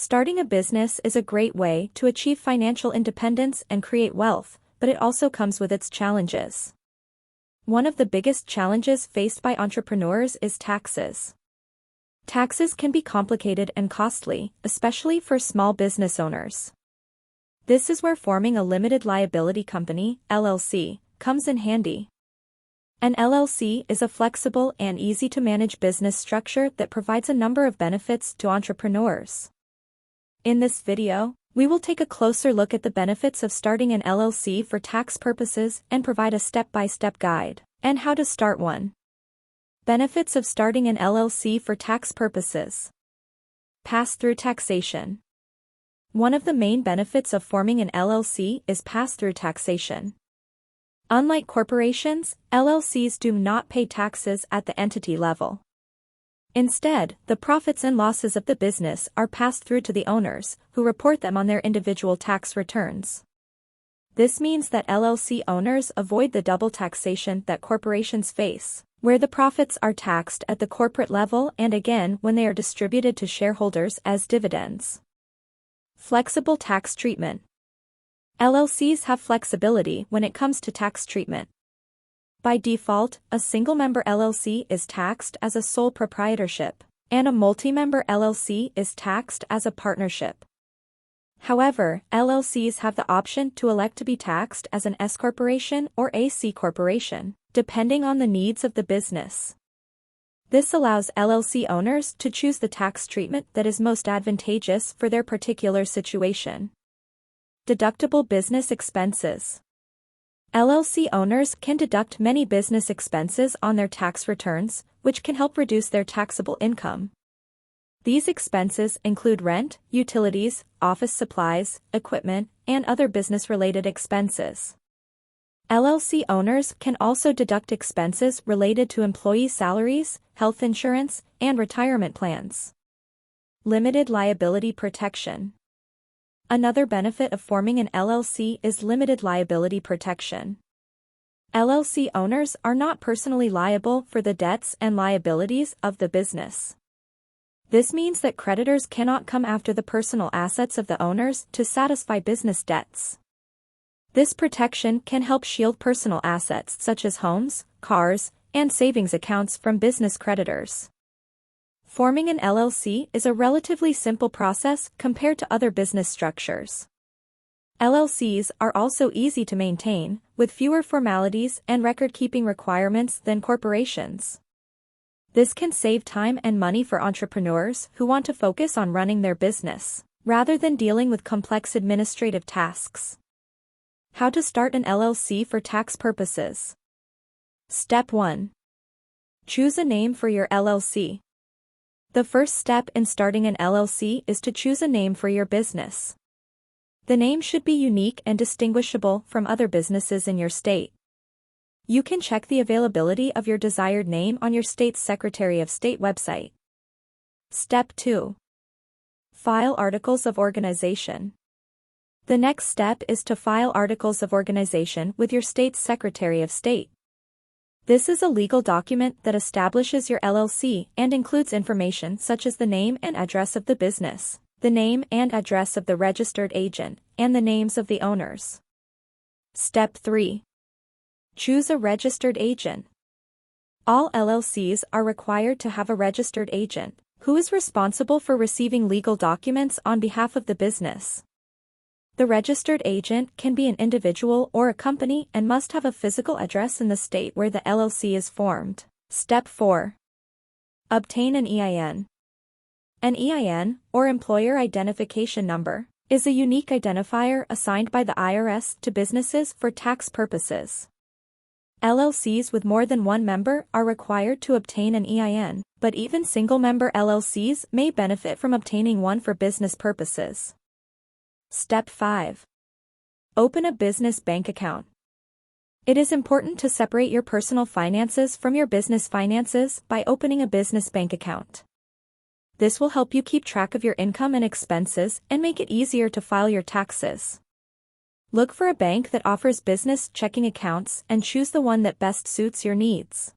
Starting a business is a great way to achieve financial independence and create wealth, but it also comes with its challenges. One of the biggest challenges faced by entrepreneurs is taxes. Taxes can be complicated and costly, especially for small business owners. This is where forming a limited liability company, LLC, comes in handy. An LLC is a flexible and easy-to-manage business structure that provides a number of benefits to entrepreneurs. In this video, we will take a closer look at the benefits of starting an LLC for tax purposes and provide a step-by-step guide on how to start one. Benefits of starting an LLC for tax purposes. Pass-through taxation. One of the main benefits of forming an LLC is pass-through taxation. Unlike corporations, LLCs do not pay taxes at the entity level. Instead, the profits and losses of the business are passed through to the owners, who report them on their individual tax returns. This means that LLC owners avoid the double taxation that corporations face, where the profits are taxed at the corporate level and again when they are distributed to shareholders as dividends. Flexible tax treatment. LLCs have flexibility when it comes to tax treatment. By default, a single-member LLC is taxed as a sole proprietorship, and a multi-member LLC is taxed as a partnership. However, LLCs have the option to elect to be taxed as an S corporation or a C corporation, depending on the needs of the business. This allows LLC owners to choose the tax treatment that is most advantageous for their particular situation. Deductible business expenses. LLC owners can deduct many business expenses on their tax returns, which can help reduce their taxable income. These expenses include rent, utilities, office supplies, equipment, and other business-related expenses. LLC owners can also deduct expenses related to employee salaries, health insurance, and retirement plans. Limited liability protection. Another benefit of forming an LLC is limited liability protection. LLC owners are not personally liable for the debts and liabilities of the business. This means that creditors cannot come after the personal assets of the owners to satisfy business debts. This protection can help shield personal assets such as homes, cars, and savings accounts from business creditors. Forming an LLC is a relatively simple process compared to other business structures. LLCs are also easy to maintain, with fewer formalities and record-keeping requirements than corporations. This can save time and money for entrepreneurs who want to focus on running their business, rather than dealing with complex administrative tasks. How to start an LLC for tax purposes. Step 1. Choose a name for your LLC. The first step in starting an LLC is to choose a name for your business. The name should be unique and distinguishable from other businesses in your state. You can check the availability of your desired name on your state's Secretary of State website. Step 2. File articles of organization. The next step is to file articles of organization with your state's Secretary of State. This is a legal document that establishes your LLC and includes information such as the name and address of the business, the name and address of the registered agent, and the names of the owners. Step 3. Choose a registered agent. All LLCs are required to have a registered agent, who is responsible for receiving legal documents on behalf of the business. The registered agent can be an individual or a company and must have a physical address in the state where the LLC is formed. Step 4. Obtain an EIN. An EIN, or Employer Identification Number, is a unique identifier assigned by the IRS to businesses for tax purposes. LLCs with more than one member are required to obtain an EIN, but even single-member LLCs may benefit from obtaining one for business purposes. Step 5. Open a business bank account. It is important to separate your personal finances from your business finances by opening a business bank account. This will help you keep track of your income and expenses and make it easier to file your taxes. Look for a bank that offers business checking accounts and choose the one that best suits your needs.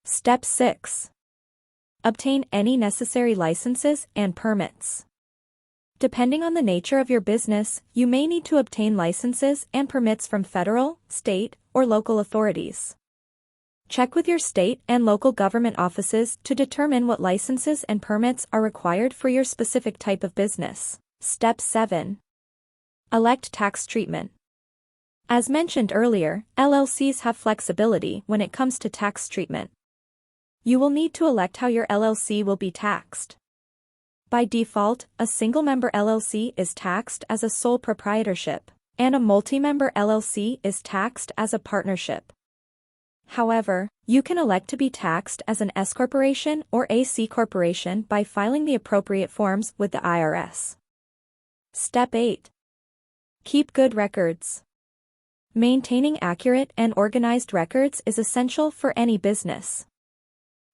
Step 6. Obtain any necessary licenses and permits. Depending on the nature of your business, you may need to obtain licenses and permits from federal, state, or local authorities. Check with your state and local government offices to determine what licenses and permits are required for your specific type of business. Step 7. Elect tax treatment. As mentioned earlier, LLCs have flexibility when it comes to tax treatment. You will need to elect how your LLC will be taxed. By default, a single-member LLC is taxed as a sole proprietorship, and a multi-member LLC is taxed as a partnership. However, you can elect to be taxed as an S corporation or a C corporation by filing the appropriate forms with the IRS. Step 8. Keep good records. Maintaining accurate and organized records is essential for any business.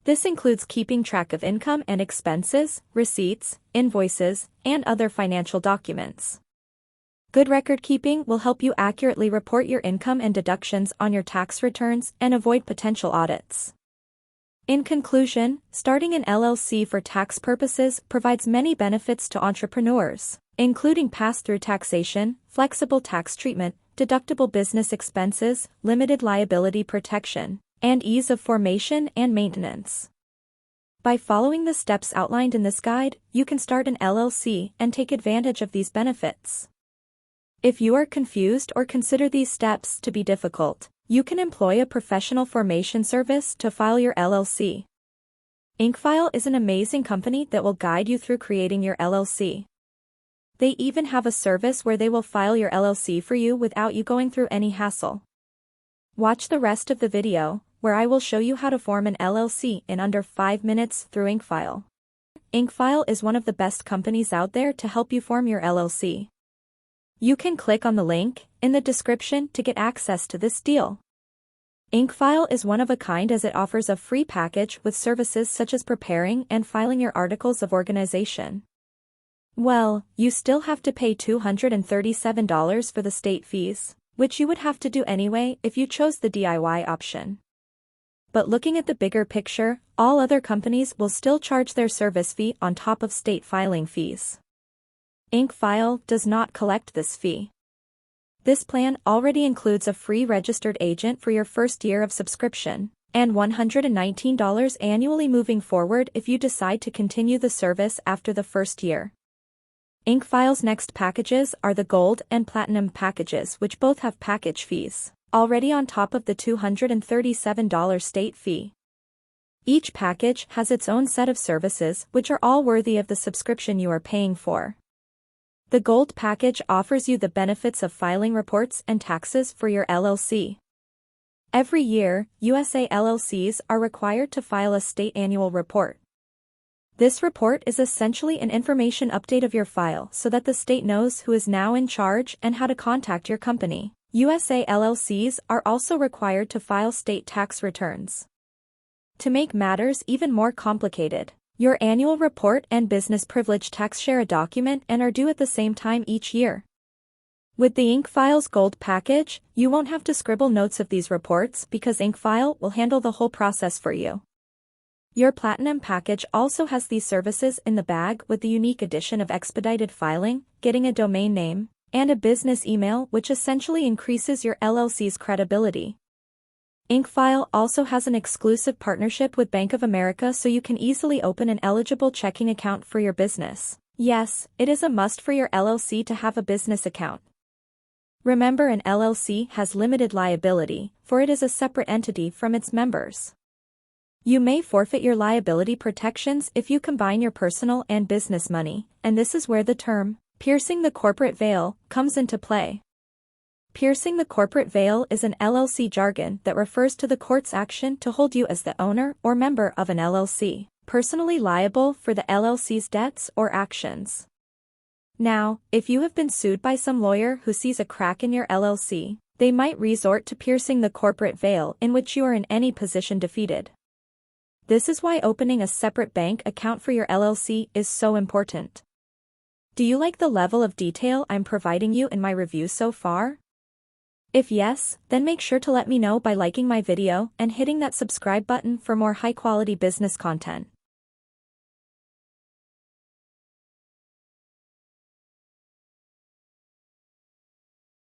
This includes keeping track of income and expenses, receipts, invoices, and other financial documents. Good record keeping will help you accurately report your income and deductions on your tax returns and avoid potential audits. In conclusion, starting an LLC for tax purposes provides many benefits to entrepreneurs, including pass-through taxation, flexible tax treatment, deductible business expenses, limited liability protection, and ease of formation and maintenance. By following the steps outlined in this guide, you can start an LLC and take advantage of these benefits. If you are confused or consider these steps to be difficult, you can employ a professional formation service to file your LLC. InkFile is an amazing company that will guide you through creating your LLC. They even have a service where they will file your LLC for you without you going through any hassle. Watch the rest of the video, where I will show you how to form an LLC in under 5 minutes through InkFile. InkFile is one of the best companies out there to help you form your LLC. You can click on the link in the description to get access to this deal. InkFile is one of a kind as it offers a free package with services such as preparing and filing your articles of organization. Well, you still have to pay $237 for the state fees, which you would have to do anyway if you chose the DIY option. But looking at the bigger picture, all other companies will still charge their service fee on top of state filing fees. InkFile does not collect this fee. This plan already includes a free registered agent for your first year of subscription, and $119 annually moving forward if you decide to continue the service after the first year. InkFile's next packages are the Gold and Platinum packages, which both have package fees, already on top of the $237 state fee. Each package has its own set of services which are all worthy of the subscription you are paying for. The Gold package offers you the benefits of filing reports and taxes for your LLC. Every year, USA LLCs are required to file a state annual report. This report is essentially an information update of your file so that the state knows who is now in charge and how to contact your company. USA LLCs are also required to file state tax returns. To make matters even more complicated, your annual report and business privilege tax share a document and are due at the same time each year. With the InkFile's Gold package, you won't have to scribble notes of these reports because InkFile will handle the whole process for you. Your Platinum package also has these services in the bag with the unique addition of expedited filing, getting a domain name, and a business email which essentially increases your LLC's credibility. InkFile also has an exclusive partnership with Bank of America so you can easily open an eligible checking account for your business. Yes, it is a must for your LLC to have a business account. Remember, an LLC has limited liability, for it is a separate entity from its members. You may forfeit your liability protections if you combine your personal and business money, and this is where the term, piercing the corporate veil, comes into play. Piercing the corporate veil is an LLC jargon that refers to the court's action to hold you as the owner or member of an LLC, personally liable for the LLC's debts or actions. Now, if you have been sued by some lawyer who sees a crack in your LLC, they might resort to piercing the corporate veil in which you are in any position defeated. This is why opening a separate bank account for your LLC is so important. Do you like the level of detail I'm providing you in my review so far? If yes, then make sure to let me know by liking my video and hitting that subscribe button for more high-quality business content.